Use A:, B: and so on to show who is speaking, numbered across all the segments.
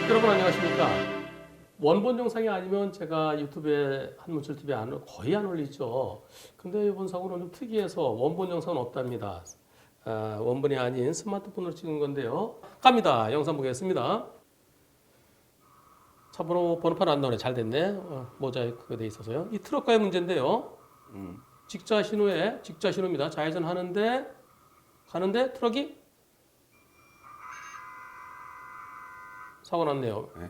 A: 여러분 안녕하십니까? 원본 영상이 아니면 제가 유튜브에 한문철TV에 거의 안 올리죠. 근데 이번 사고는 좀 특이해서 원본 영상은 없답니다. 원본이 아닌 스마트폰으로 찍은 건데요. 갑니다. 영상 보겠습니다. 차 번호판 안 나오네. 잘 됐네. 모자이크 돼 있어서요. 이 트럭과의 문제인데요. 직자 신호입니다. 좌회전 가는데 트럭이 사고 났네요.
B: 네.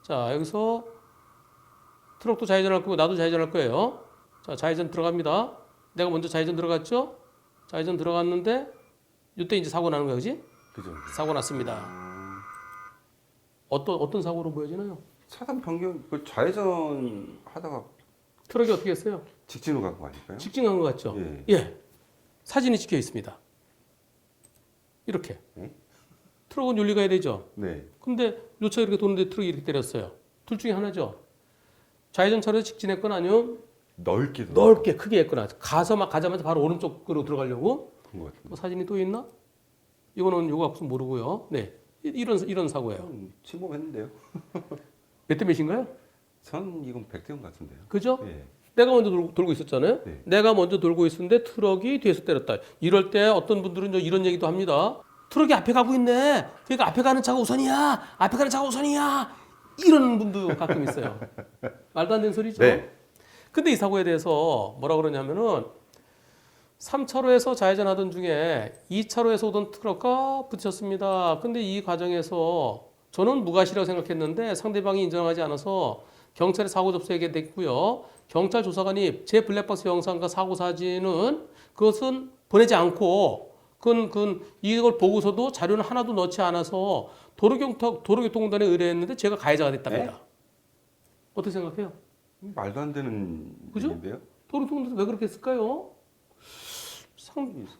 A: 자, 여기서 트럭도 좌회전할 거고 나도 좌회전할 거예요. 자, 좌회전 들어갑니다. 내가 먼저 좌회전 들어갔죠? 좌회전 들어갔는데 이때 이제 사고 나는 거야, 그지?
B: 그죠.
A: 사고 났습니다. 어떤 사고로 보여지나요?
B: 차단 변경 그 좌회전 하다가
A: 트럭이 어떻게 했어요?
B: 직진으로 간 거 아닐까요?
A: 직진한 것 같죠?
B: 예.
A: 예. 사진이 찍혀 있습니다. 이렇게.
B: 예?
A: 트럭은 윤리 가야 되죠?
B: 네.
A: 근데 요 차가 이렇게 도는데 트럭이 이렇게 때렸어요. 둘 중에 하나죠. 좌회전 차로에서 직진했거나 아니면 넓게 크게 했거나 가자마자 바로 오른쪽으로 들어가려고
B: 그런 것 같은데.
A: 뭐 사진이 또 있나? 이거는 요거 앞서 모르고요. 네. 이런 사고예요.
B: 전 침범했는데요.
A: 몇 대 몇인가요?
B: 전 이건 100대형 같은데요.
A: 그죠?
B: 예.
A: 내가 먼저 돌고 있었잖아요.
B: 네.
A: 내가 먼저 돌고 있었는데 트럭이 뒤에서 때렸다. 이럴 때 어떤 분들은 이런 얘기도 합니다. 트럭이 앞에 가고 있네. 그러니까 앞에 가는 차가 우선이야. 앞에 가는 차가 우선이야. 이런 분도 가끔 있어요. 말도 안 되는 소리죠.
B: 네.
A: 근데 이 사고에 대해서 뭐라 그러냐면은 3차로에서 좌회전하던 중에 2차로에서 오던 트럭과 부딪혔습니다. 근데 이 과정에서 저는 무과실이라고 생각했는데 상대방이 인정하지 않아서 경찰에 사고 접수하게 됐고요. 경찰 조사관이 제 블랙박스 영상과 사고 사진은 그것은 보내지 않고 이걸 보고서도 자료는 하나도 넣지 않아서 도로교통공단에 의뢰했는데 제가 가해자가 됐답니다.
B: 네?
A: 어떻게 생각해요?
B: 말도 안 되는
A: 그죠?
B: 일인데요.
A: 도로교통공단에서 왜 그렇게 했을까요?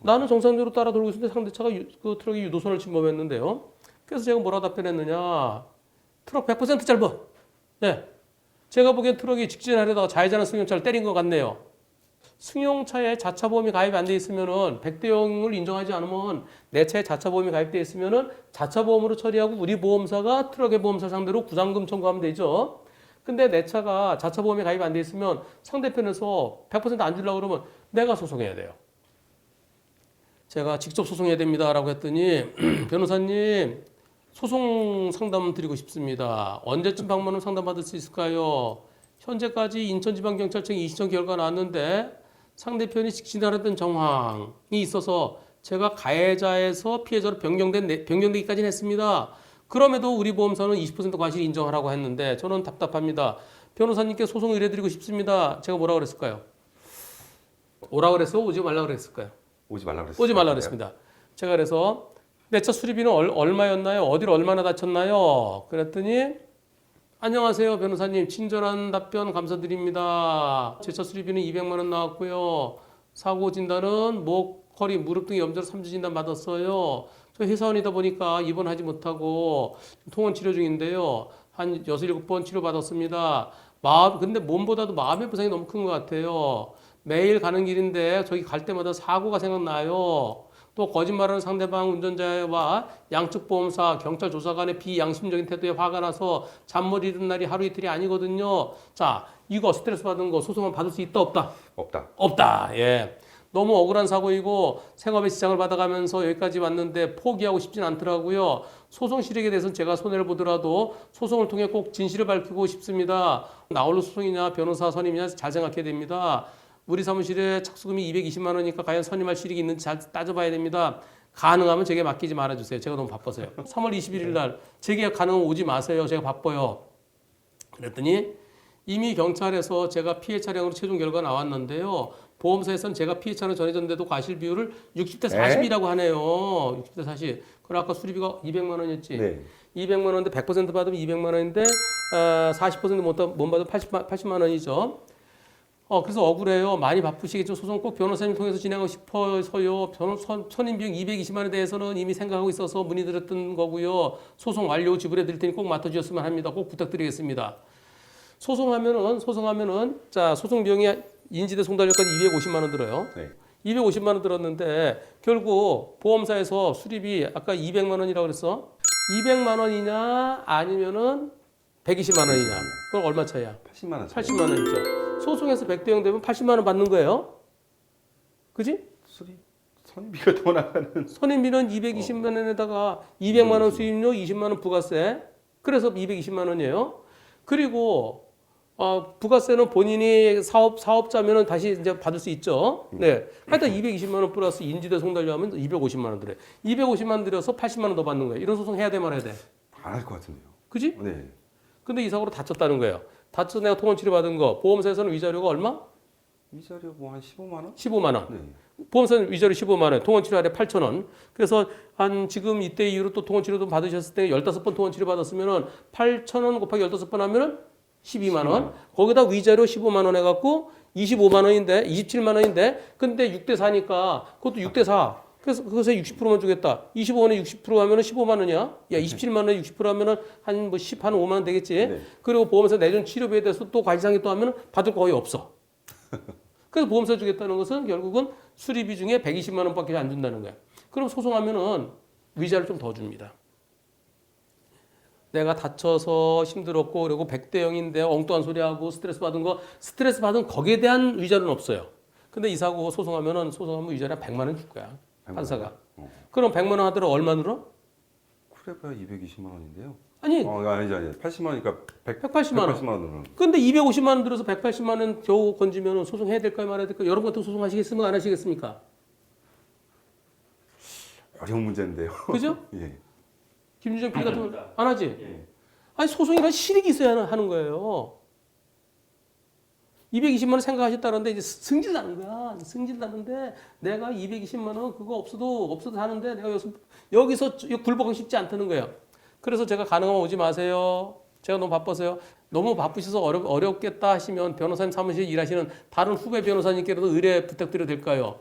A: 나는 정상적으로 따라 돌고 있었는데 상대차가 그 트럭이 유도선을 침범했는데요. 그래서 제가 뭐라 답변했느냐. 트럭 100% 짧아. 네. 제가 보기엔 트럭이 직진하려다가 좌회전한 승용차를 때린 것 같네요. 승용차에 자차 보험이 가입이 안 돼 있으면은 100대형을 인정하지 않으면 내 차에 자차 보험이 가입돼 있으면은 자차 보험으로 처리하고 우리 보험사가 트럭의 보험사 상대로 구상금 청구하면 되죠. 근데 내 차가 자차 보험이 가입 안 돼 있으면 상대편에서 100%안 주려고 그러면 내가 소송해야 돼요. 제가 직접 소송해야 됩니다라고 했더니 변호사님 소송 상담 드리고 싶습니다. 언제쯤 방문하면 상담받을 수 있을까요? 현재까지 인천지방경찰청에 이신청 결과 나왔는데 상대편이 직진하려던 정황이 있어서 제가 가해자에서 피해자로 변경되기까지는 했습니다. 그럼에도 우리 보험사는 20% 과실 인정하라고 했는데 저는 답답합니다. 변호사님께 소송 의뢰드리고 싶습니다. 제가 뭐라 그랬을까요? 오라 그랬어? 오지 말라 그랬을까요?
B: 오지 말라 그랬어요.
A: 오지 말라 그랬습니다. 제가 그래서 내 차 수리비는 얼마였나요? 어디를 얼마나 다쳤나요? 그랬더니 안녕하세요 변호사님 친절한 답변 감사드립니다. 제 차 수리비는 200만 원 나왔고요. 사고 진단은 목, 허리, 무릎 등의 염좌로 3주 진단 받았어요. 저 회사원이다 보니까 입원하지 못하고 통원 치료 중인데요. 한 6, 7번 치료 받았습니다. 근데 몸보다도 마음의 부상이 너무 큰 것 같아요. 매일 가는 길인데 저기 갈 때마다 사고가 생각나요. 또 거짓말하는 상대방 운전자와 양측 보험사, 경찰 조사관의 비양심적인 태도에 화가 나서 잠 못 이룬 날이 하루 이틀이 아니거든요. 자, 이거 스트레스 받은 거 소송은 받을 수 있다 없다?
B: 없다.
A: 없다. 예. 너무 억울한 사고이고 생업에 지장을 받아가면서 여기까지 왔는데 포기하고 싶진 않더라고요. 소송 실익에 대해서는 제가 손해를 보더라도 소송을 통해 꼭 진실을 밝히고 싶습니다. 나홀로 소송이냐 변호사 선임이냐 잘 생각해야 됩니다. 우리 사무실에 착수금이 220만 원이니까 과연 선임할 실익이 있는지 잘 따져봐야 됩니다. 가능하면 제게 맡기지 말아주세요. 제가 너무 바빠서요. 3월 21일 날 제게 가능하면 오지 마세요. 제가 바빠요. 그랬더니 이미 경찰에서 제가 피해 차량으로 최종 결과가 나왔는데요. 보험사에서는 제가 피해 차량 전해졌는데도 과실 비율을 60대 40이라고 하네요. 60대 40. 그럼 아까 수리비가 200만 원이었지?
B: 네.
A: 200만 원인데 100% 받으면 200만 원인데 40% 못 받으면 80만 원이죠. 그래서 억울해요. 많이 바쁘시겠죠. 소송 꼭 변호사님 통해서 진행하고 싶어서요. 선임 비용 220만 원에 대해서는 이미 생각하고 있어서 문의드렸던 거고요. 소송 완료 지불해 드릴 테니 꼭 맡아주셨으면 합니다. 꼭 부탁드리겠습니다. 소송하면은 자 소송 비용이 인지대 송달료까지 250만 원 들어요.
B: 네.
A: 250만 원 들었는데 결국 보험사에서 수리비 아까 200만 원이라고 그랬어. 200만 원이냐 아니면은 120만 원이냐. 그럼 얼마 차이야?
B: 80만 원 차이.
A: 80만 원이죠. 소송에서 100대 0 되면 80만 원 받는 거예요. 그지?
B: 수리 선비가 더 나가는.
A: 선임비는 220만 원에다가 200만 원 수임료, 20만 원 부가세. 그래서 220만 원이에요. 그리고 부가세는 본인이 사업자면은 다시 이제 받을 수 있죠. 네. 하여튼 220만 원 플러스 인지대 송달료 하면 250만 원 들어요. 250만 원 들여서 80만 원 더 받는 거예요. 이런 소송 해야 돼 말아야 돼.
B: 안 할 것 같은데요.
A: 그지?
B: 네.
A: 근데 이 사고로 다쳤다는 거예요. 다쳐서 내가 통원 치료 받은 거 보험사에서는 위자료가 얼마?
B: 위자료 뭐 한 15만 원?
A: 15만 원.
B: 네.
A: 보험사는 위자료 15만 원, 통원 치료 하루에 8천 원. 그래서 한 지금 이때 이후로 또 통원 치료도 받으셨을 때 15번 통원 치료 받았으면은 8천 원 곱하기 15번 하면은 12만 원. 거기다 위자료 15만 원 해갖고 25만 원인데 27만 원인데 근데 6대 4니까 그것도 6대 4. 그래서 그것에 60%만 주겠다. 25원에 60% 하면은 15만 원이야. 야 27만 원에 60% 하면은 한 5만 원 되겠지.
B: 네.
A: 그리고 보험사 내준 치료비에 대해서 또 과시상이 또 하면은 받을 거 거의 없어. 그래서 보험사 주겠다는 것은 결국은 수리비 중에 120만 원밖에 안 준다는 거야. 그럼 소송하면은 위자료 좀 더 줍니다. 내가 다쳐서 힘들었고 그리고 100대 0인데 엉뚱한 소리하고 스트레스 받은 거기에 대한 위자료는 없어요. 근데 이 사고 소송하면 위자료 100만 원 줄 거야. 판사가. 그럼 100만 원 하더라도 얼마 늘어?
B: 그래봐야 220만 원인데요.
A: 아니
B: 아니죠. 80만 원이니까
A: 180만 원.
B: 180만 원으로.
A: 근데 250만 원 들어서 180만 원 겨우 건지면 소송해야 될까요 말아야 될까요? 여러분 같은 소송하시겠으면 안 하시겠습니까?
B: 어려운 문제인데요.
A: 그죠?
B: 예.
A: 김주정 PD 같은 건 안 하지? 아니 소송이란 실익이 있어야 하는 거예요. 220만 원 생각하셨다는데 이제 승질 나는 거야. 승질 나는데 내가 220만 원 그거 없어도 하는데 내가 여기서 굴복하기 쉽지 않다는 거예요. 그래서 제가 가능하면 오지 마세요. 제가 너무 바빠서요. 너무 바쁘셔서 어렵겠다 하시면 변호사님 사무실에 일하시는 다른 후배 변호사님께라도 의뢰 부탁드려도 될까요?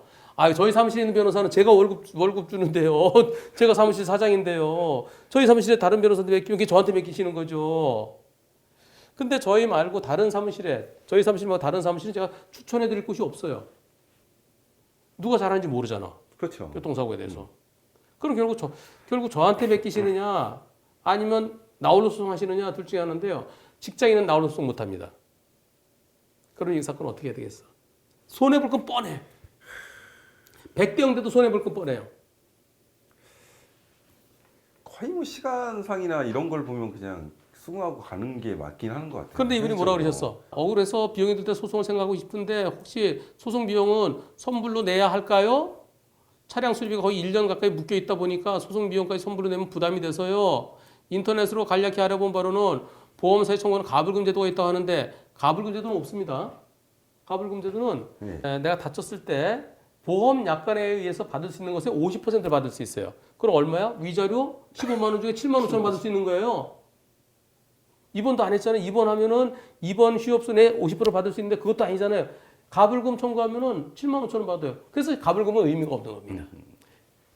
A: 저희 사무실에 있는 변호사는 제가 월급 주는데요. 제가 사무실 사장인데요. 저희 사무실에 다른 변호사들 맡기면 그게 저한테 맡기시는 거죠. 근데 저희 말고 다른 사무실에, 저희 사무실 말고 다른 사무실에 제가 추천해 드릴 곳이 없어요. 누가 잘하는지 모르잖아.
B: 그렇죠.
A: 교통사고에 대해서. 그럼 결국 저한테 맡기시느냐 아니면 나홀로 소송하시느냐 둘 중에 하나인데요. 직장인은 나홀로 소송 못 합니다. 그럼 이 사건은 어떻게 해야 되겠어? 손해볼 건 뻔해. 100대 0대도 손해볼 건 뻔해요.
B: 거의 뭐 시간상이나 이런 걸 보면 그냥 수긍하고 가는 게 맞긴 하는 것 같아요.
A: 그런데 이분이 뭐라 그러셨어? 억울해서 비용이 들 때 소송을 생각하고 싶은데 혹시 소송 비용은 선불로 내야 할까요? 차량 수리비가 거의 1년 가까이 묶여 있다 보니까 소송 비용까지 선불로 내면 부담이 돼서요. 인터넷으로 간략히 알아본 바로는 보험사에 청구하는 가불금 제도가 있다고 하는데 가불금 제도는 없습니다. 가불금 제도는 내가 다쳤을 때 보험 약관에 의해서 받을 수 있는 것의 50%를 받을 수 있어요. 그럼 얼마야? 위자료 15만 원 중에 7만 5천 원 받을 수 있는 거예요. 입원도 안 했잖아요. 입원하면은 입원 휴업소 내 50% 받을 수 있는데 그것도 아니잖아요. 가불금 청구하면은 7만 5천 원 받아요. 그래서 가불금은 의미가 없는 겁니다.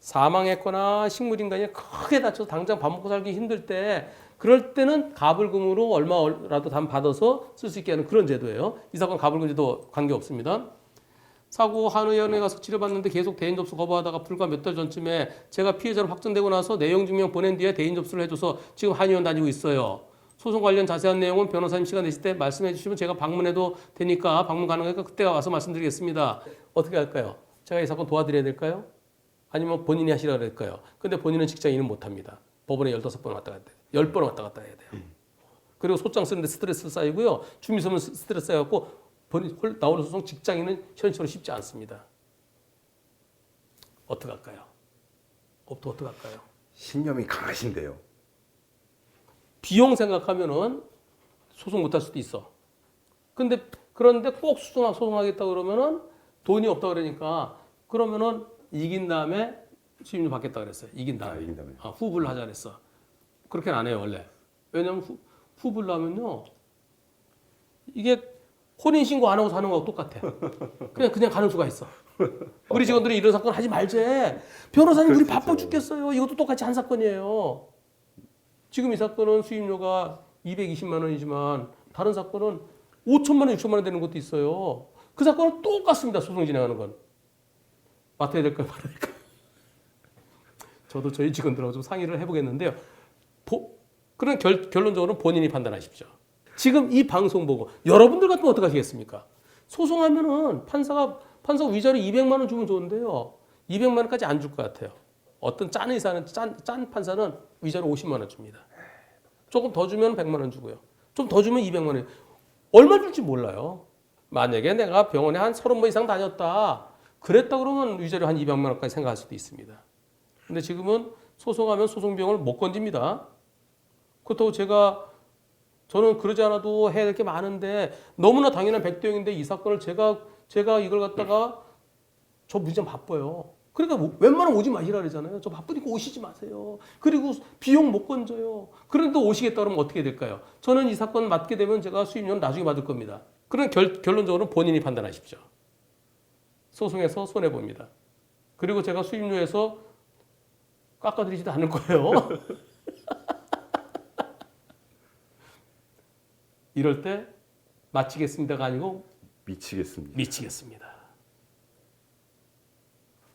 A: 사망했거나 식물인간이 크게 다쳐서 당장 밥 먹고 살기 힘들 때 그럴 때는 가불금으로 얼마라도 받아서 쓸 수 있게 하는 그런 제도예요. 이 사건 가불금 제도 관계없습니다. 사고 한의원에 가서 치료받는데 계속 대인 접수 거부하다가 불과 몇 달 전쯤에 제가 피해자로 확정되고 나서 내용 증명 보낸 뒤에 대인 접수를 해줘서 지금 한의원 다니고 있어요. 소송 관련 자세한 내용은 변호사님 시간 되실 때 말씀해 주시면 제가 방문해도 되니까 방문 가능하니까 그때 와서 말씀드리겠습니다. 어떻게 할까요? 제가 이 사건 도와드려야 될까요? 아니면 본인이 하시라 그럴까요? 근데 본인은 직장인은 못합니다. 법원에 15번 왔다 갔다 해요. 10번 왔다 갔다 해야 돼요. 그리고 소장 쓰는데 스트레스 쌓이고요. 주민소문 스트레스 쌓여갖고 나오는 소송 직장인은 현실적으로 쉽지 않습니다. 어떻게 할까요? 어떻게 할까요?
B: 신념이 강하신데요.
A: 비용 생각하면은 소송 못할 수도 있어. 그런데 꼭 소송하겠다 그러면은 돈이 없다 그러니까 그러면은 이긴 다음에 수임료 받겠다 그랬어요. 이긴 다음에. 후불을 하자 그랬어. 그렇게는 안 해요 원래. 왜냐면 후불로 하면요 이게 혼인신고 안 하고 사는 거하고 똑같아. 그냥 가는 수가 있어. 우리 직원들이 이런 사건 하지 말제. 변호사님 우리 바빠 죽겠어요. 이것도 똑같이 한 사건이에요. 지금 이 사건은 수임료가 220만 원이지만 다른 사건은 5천만 원, 6천만 원 되는 것도 있어요. 그 사건은 똑같습니다. 소송 진행하는 건. 맡아야 될까요? 말아야 될까요? 저도 저희 직원들하고 좀 상의를 해보겠는데요. 그런 결론적으로는 본인이 판단하십시오. 지금 이 방송 보고 여러분들 같으면 어떻게 하시겠습니까? 소송하면은 판사 위자료 200만 원 주면 좋은데요. 200만 원까지 안 줄 것 같아요. 어떤 짠 의사는 짠 판사는 위자료 50만 원 줍니다. 조금 더 주면 100만 원 주고요. 좀 더 주면 200만 원. 얼마 줄지 몰라요. 만약에 내가 병원에 한 30번 이상 다녔다. 그랬다 그러면 위자료 한 200만 원까지 생각할 수도 있습니다. 근데 지금은 소송하면 소송비용을 못 건집니다. 그렇다고 저는 그러지 않아도 해야 될 게 많은데 너무나 당연한 백도형인데 이 사건을 제가 이걸 갖다가 저 무지장 바빠요. 그러니까 웬만하면 오지 마시라 그러잖아요. 저 바쁘니까 오시지 마세요. 그리고 비용 못 건져요. 그런데 오시겠다 그러면 어떻게 될까요? 저는 이 사건 맡게 되면 제가 수임료는 나중에 받을 겁니다. 그런 결론적으로 본인이 판단하십시오. 소송에서 손해봅니다. 그리고 제가 수임료에서 깎아드리지도 않을 거예요. 이럴 때 마치겠습니다가 아니고
B: 미치겠습니다.
A: 미치겠습니다.